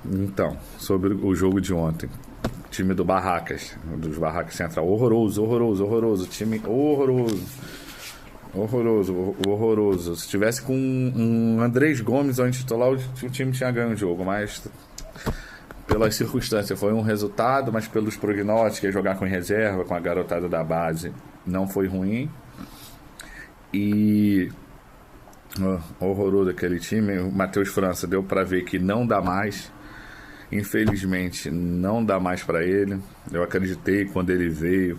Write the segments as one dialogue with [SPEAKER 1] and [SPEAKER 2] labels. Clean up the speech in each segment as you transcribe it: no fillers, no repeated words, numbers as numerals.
[SPEAKER 1] Então, sobre o jogo de ontem. Time do Barracas, dos Barracas Central. Horroroso. Time horroroso. Se tivesse com um Andrés Gomes onde titular, o time tinha ganho o jogo, mas pelas circunstâncias foi um resultado, mas pelos prognósticos, jogar com reserva, com a garotada da base, não foi ruim. E horroroso aquele time. O Matheus França deu pra ver que não dá mais. Infelizmente não dá mais para ele. Eu acreditei quando ele veio,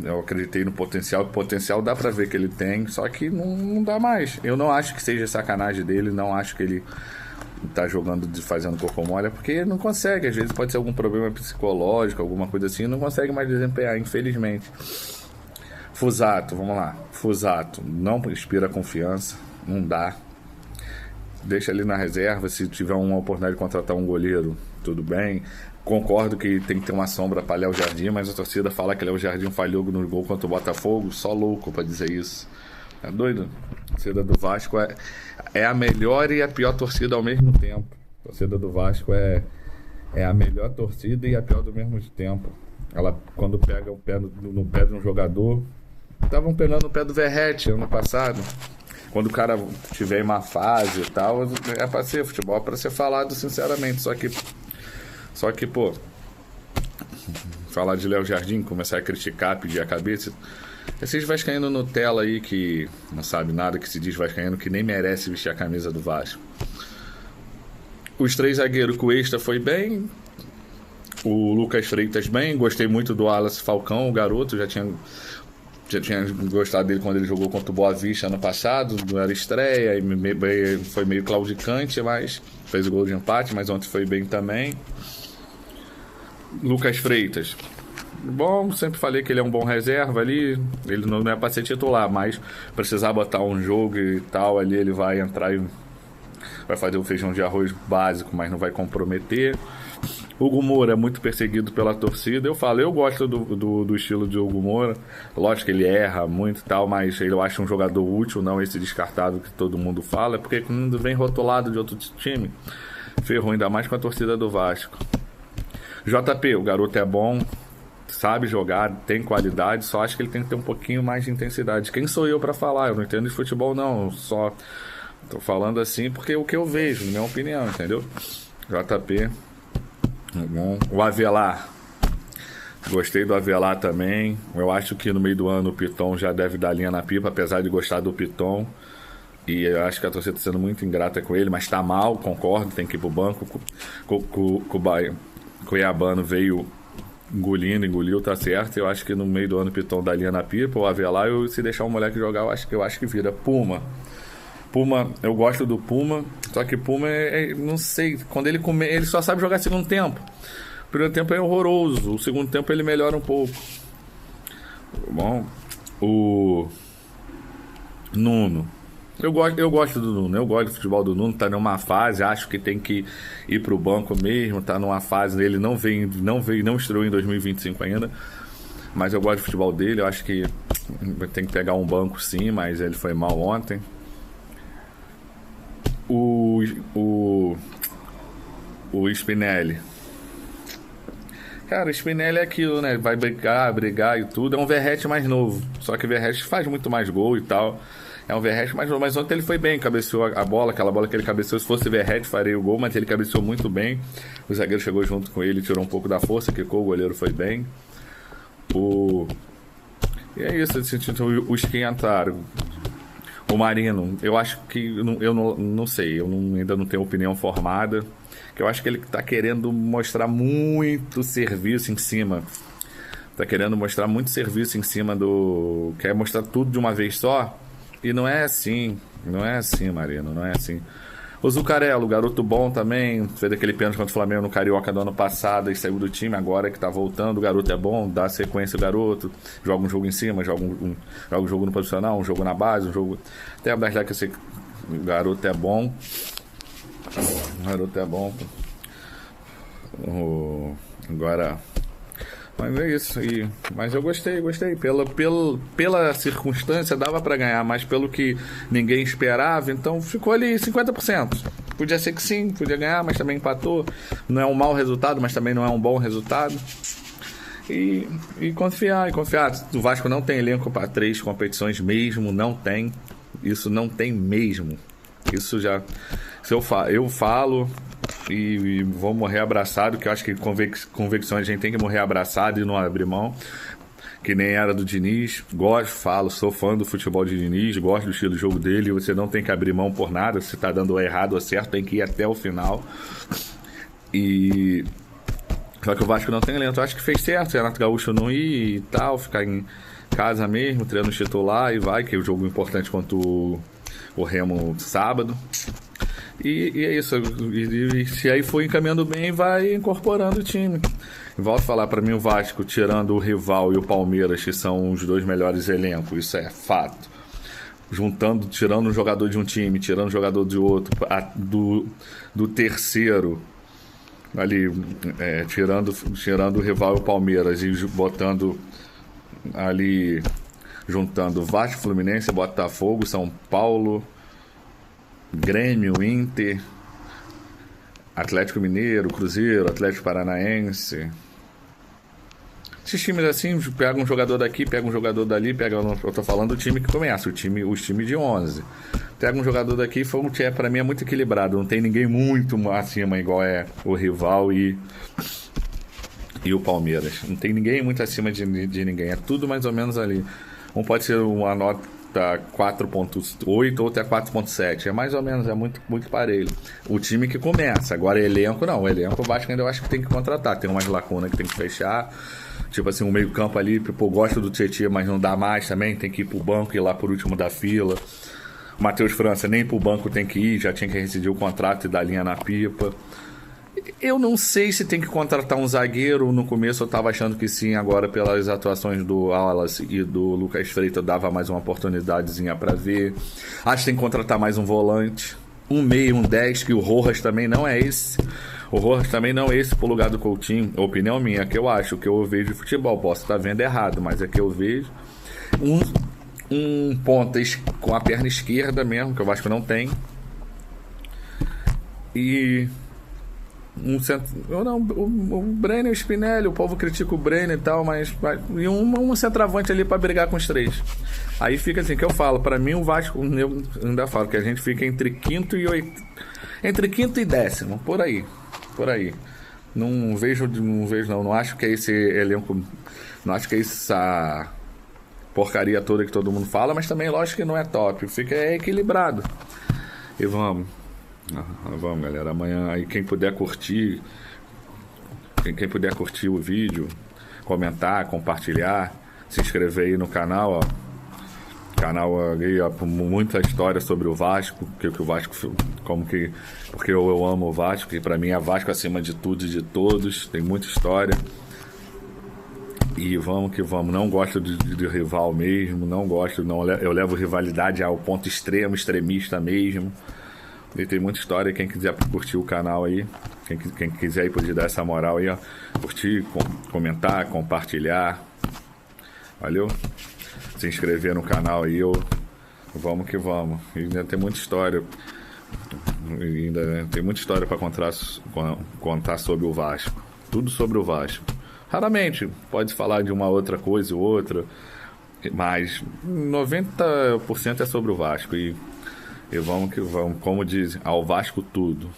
[SPEAKER 1] eu acreditei no potencial. O potencial dá para ver que ele tem, só que não dá mais. Eu não acho que seja sacanagem dele, não acho que ele tá jogando, fazendo corpo mole, porque ele não consegue. Às vezes pode ser algum problema psicológico, alguma coisa assim, não consegue mais desempenhar, infelizmente. Fusato, vamos lá. Fusato não inspira confiança, não dá. Deixa ali na reserva, se tiver uma oportunidade de contratar um goleiro, tudo bem. Concordo que tem que ter uma sombra para Léo Jardim, mas a torcida fala que Léo Jardim falhou no gol contra o Botafogo, só louco para dizer isso. É doido? A torcida do Vasco é a melhor e a pior torcida ao mesmo tempo. A torcida do Vasco é a melhor torcida e a pior do mesmo tempo. Ela, quando pega o pé no pé de um jogador, estavam pegando o pé do Verratti ano passado. Quando o cara tiver em uma fase e tal, é pra ser futebol, é pra ser falado sinceramente. Só que, pô, falar de Léo Jardim, começar a criticar, pedir a cabeça. Esses vascaínos Nutella aí que não sabe nada, que se diz vascaíno, que nem merece vestir a camisa do Vasco. Os três zagueiros, o Cuesta foi bem, o Lucas Freitas bem, gostei muito do Wallace Falcão, o garoto, já tinha gostado dele quando ele jogou contra o Boa Vista ano passado, não era estreia, foi meio claudicante, mas fez o gol de empate, mas ontem foi bem também. Lucas Freitas, bom, sempre falei que ele é um bom reserva ali, ele não é para ser titular, mas precisar botar um jogo e tal, ali ele vai entrar e vai fazer o feijão de arroz básico, mas não vai comprometer. Hugo Moura é muito perseguido pela torcida. Eu gosto do estilo de Hugo Moura. Lógico que ele erra muito e tal, mas eu acho um jogador útil, não esse descartável que todo mundo fala, porque quando vem rotulado de outro time, ferrou ainda mais com a torcida do Vasco. JP, o garoto é bom, sabe jogar, tem qualidade, só acho que ele tem que ter um pouquinho mais de intensidade. Quem sou eu para falar? Eu não entendo de futebol não, só tô falando assim porque é o que eu vejo, na minha opinião, entendeu? JP, bom. O Avelar, gostei do Avelar também. Eu acho que no meio do ano o Piton já deve dar linha na pipa, apesar de gostar do Piton. E eu acho que a torcida está sendo muito ingrata com ele, mas está mal, concordo, tem que ir pro banco. O Cuiabano veio engoliu, tá certo. Eu acho que no meio do ano o Piton dá linha na pipa. O Avelar, se deixar o moleque jogar, eu acho que vira. Puma, eu gosto do Puma, só que Puma não sei, quando ele só sabe jogar segundo tempo. O primeiro tempo é horroroso, o segundo tempo ele melhora um pouco. Bom, o Nuno, eu gosto do Nuno, eu gosto do futebol do Nuno, tá numa fase, acho que tem que ir pro banco mesmo, tá numa fase, ele não estreou em 2025 ainda, mas eu gosto do futebol dele, eu acho que tem que pegar um banco sim, mas ele foi mal ontem. O Spinelli. Cara, o Spinelli é aquilo, né? Vai brigar e tudo. É um Verratti mais novo. Só que o Verratti faz muito mais gol e tal. É um Verratti mais novo. Mas ontem ele foi bem, cabeceou a bola. Aquela bola que ele cabeceou, se fosse Verratti, faria o gol. Mas ele cabeceou muito bem. O zagueiro chegou junto com ele, tirou um pouco da força, quicou, o goleiro foi bem. E é isso, os que entraram. O Marino, eu acho que, eu não sei, ainda não tenho opinião formada, que eu acho que ele está querendo mostrar muito serviço em cima, quer mostrar tudo de uma vez só, e não é assim, Marino, não é assim. O Zucarello, garoto bom também, fez aquele pênalti contra o Flamengo no Carioca do ano passado e saiu do time, agora que tá voltando, o garoto é bom, dá sequência o garoto, joga um jogo em cima, joga um jogo no posicional, um jogo na base, um jogo... Até a verdade que esse garoto é bom. Agora, Mas é isso. Mas eu gostei. Pela circunstância dava pra ganhar, mas pelo que ninguém esperava, então ficou ali 50%. Podia ser que sim, podia ganhar, mas também empatou. Não é um mau resultado, mas também não é um bom resultado. E confiar. O Vasco não tem elenco para 3 competições mesmo, não tem. Isso não tem mesmo. Isso já. Se eu falo e vou morrer abraçado, que eu acho que convicções a gente tem que morrer abraçado e não abrir mão. Que nem era do Diniz. Sou fã do futebol de Diniz, gosto do estilo de jogo dele. Você não tem que abrir mão por nada. Se tá dando errado ou certo, tem que ir até o final. Só que o Vasco não tem elenco. Eu acho que fez certo o Renato Gaúcho não ir e tal, ficar em casa mesmo, treinando titular e vai, que é o jogo importante contra o Remo sábado. E é isso. E se aí for encaminhando bem, vai incorporando o time. Volto a falar, para mim o Vasco, tirando o rival e o Palmeiras, que são os 2 melhores elencos, isso é fato. Tirando um jogador de um time, tirando um jogador de outro, do terceiro ali, tirando o rival e o Palmeiras e botando ali, juntando Vasco, Fluminense, Botafogo, São Paulo, Grêmio, Inter, Atlético Mineiro, Cruzeiro, Atlético Paranaense. Esses times assim, pega um jogador daqui, pega um jogador dali, eu tô falando do time que começa, os times de 11. Pega um jogador daqui, pra mim é muito equilibrado, não tem ninguém muito acima igual é o rival e o Palmeiras. Não tem ninguém muito acima de ninguém, é tudo mais ou menos ali. Um pode ser uma nota 4.8, outro é 4.7, é mais ou menos, é muito, muito parelho. O time que começa, agora elenco não, o elenco o Vasco ainda eu acho que tem que contratar, tem umas lacunas que tem que fechar. Tipo assim, o meio campo ali, gosta do Tietchan, mas não dá mais também, tem que ir pro banco e ir lá por último da fila. O Matheus França nem pro banco tem que ir, já tinha que rescindir o contrato e dar linha na pipa. Eu não sei se tem que contratar um zagueiro. No começo eu tava achando que sim, agora pelas atuações do Wallace e do Lucas Freitas dava mais uma oportunidadezinha pra ver. Acho que tem que contratar mais um volante, um meio, um 10, que o Rojas também não é esse. O Rojas também não é esse pro lugar do Coutinho. A opinião minha, que eu acho, que eu vejo de futebol. Posso estar vendo errado, mas é que eu vejo. Um ponta com a perna esquerda mesmo, que eu acho que não tem. E o Brenner e o Spinelli, o povo critica o Brenner e tal, mas e um centroavante ali pra brigar com os 3. Aí fica assim, que eu falo, pra mim o Vasco, eu ainda falo que a gente fica entre quinto e 10º, por aí. Não acho que é esse elenco, não acho que é essa porcaria toda que todo mundo fala, mas também lógico que não é top, fica equilibrado. E vamos, galera, amanhã aí quem puder curtir o vídeo, comentar, compartilhar, se inscrever aí no canal, canal aí, muita história sobre o Vasco, que o Vasco, porque eu amo o Vasco, que pra mim é Vasco acima de tudo e de todos, tem muita história. E vamos que vamos, não gosto de rival mesmo, eu levo rivalidade ao ponto extremista mesmo. E tem muita história, quem quiser curtir o canal aí, quem quiser aí poder dar essa moral aí, ó, curtir, comentar, compartilhar, valeu? Se inscrever no canal aí, vamos que vamos. E ainda tem muita história, para contar sobre o Vasco, tudo sobre o Vasco. Raramente pode falar de uma outra coisa ou outra, mas 90% é sobre o Vasco. E vamos que vamos, como dizem, ao Vasco tudo.